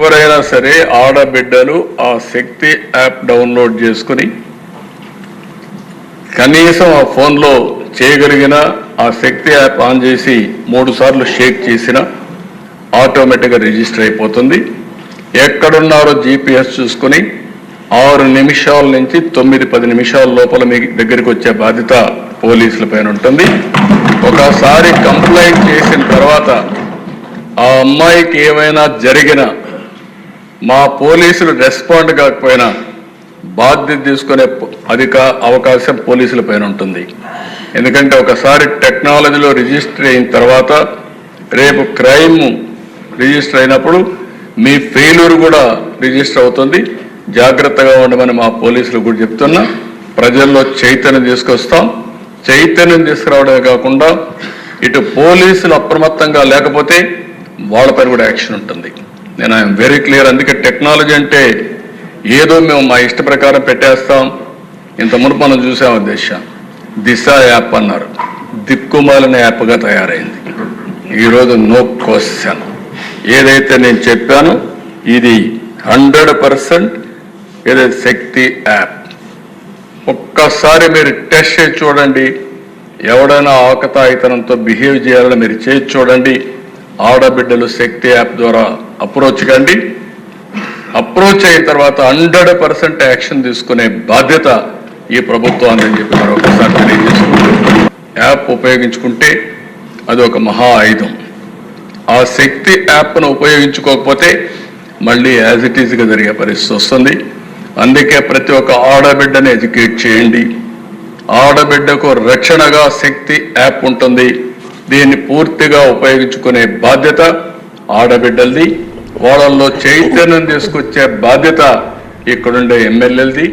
ఎవరైనా సరే ఆడబిడ్డలు ఆ శక్తి యాప్ డౌన్లోడ్ చేసుకుని కనీసం ఆ ఫోన్లో చేయగలిగిన ఆ శక్తి యాప్ ఆన్ చేసి 3 సార్లు షేక్ చేసిన ఆటోమేటిక్గా రిజిస్టర్ అయిపోతుంది. ఎక్కడున్నారో జీపీఎస్ చూసుకుని 6 నిమిషాల నుంచి 9-10 నిమిషాల లోపల మీ దగ్గరికి వచ్చే బాధ్యత పోలీసుల పైన ఉంటుంది. ఒకసారి కంప్లైంట్ చేసిన తర్వాత ఆ అమ్మాయికి ఏమైనా జరిగినా మా పోలీసులు రెస్పాండ్ కాకపోయినా బాధ్యత తీసుకునే అవకాశం పోలీసుల పైన ఉంటుంది. ఎందుకంటే ఒకసారి టెక్నాలజీలో రిజిస్టర్ అయిన తర్వాత రేపు క్రైమ్ రిజిస్టర్ అయినప్పుడు మీ ఫెయిల్యూర్ కూడా రిజిస్టర్ అవుతుంది. జాగ్రత్తగా ఉండమని మా పోలీసులు కూడా చెప్తున్నా. ప్రజల్లో చైతన్యం తీసుకొస్తాం. చైతన్యం తీసుకురావడమే కాకుండా ఇటు పోలీసులు అప్రమత్తంగా లేకపోతే వాళ్ళపైన కూడా యాక్షన్ ఉంటుంది. నేను ఐఎమ్ వెరీ క్లియర్. అందుకే టెక్నాలజీ అంటే ఏదో మేము మా ఇష్ట ప్రకారం పెట్టేస్తాం. ఇంత మునుపు మనం చూసాము దిశ యాప్ అన్నారు, దిక్కుమాలిన యాప్గా తయారైంది. ఈరోజు నో క్వశ్చన్. ఏదైతే నేను చెప్పానో ఇది 100% ఏదైతే శక్తి యాప్. ఒక్కసారి మీరు టెస్ట్ చేసి చూడండి. ఎవడైనా ఆకతాయితనంతో బిహేవ్ చేయాలని మీరు చేసి చూడండి. ఆడబిడ్డలు శక్తి యాప్ ద్వారా అప్రోచ్ కండి. అప్రోచ్ అయిన తర్వాత 100% యాక్షన్ తీసుకునే బాధ్యత ఈ ప్రభుత్వాన్ని అని చెప్పి మరొకసారి తెలియజేసుకుంటూ యాప్ ఉపయోగించుకుంటే అది ఒక మహా ఆయుధం. ఆ శక్తి యాప్ను ఉపయోగించుకోకపోతే మళ్ళీ యాజ్ ఇట్ ఈజ్గా జరిగే పరిస్థితి వస్తుంది. అందుకే ప్రతి ఒక్క ఆడబిడ్డని ఎడ్యుకేట్ చేయండి. ఆడబిడ్డకు రక్షణగా శక్తి యాప్ ఉంటుంది. దీన్ని పూర్తిగా ఉపయోగించుకునే బాధ్యత ఆడబిడ్డలది. వాళ్ళల్లో చైతన్యం తీసుకొచ్చే బాధ్యత ఇక్కడుండే ఎమ్మెల్యేలది.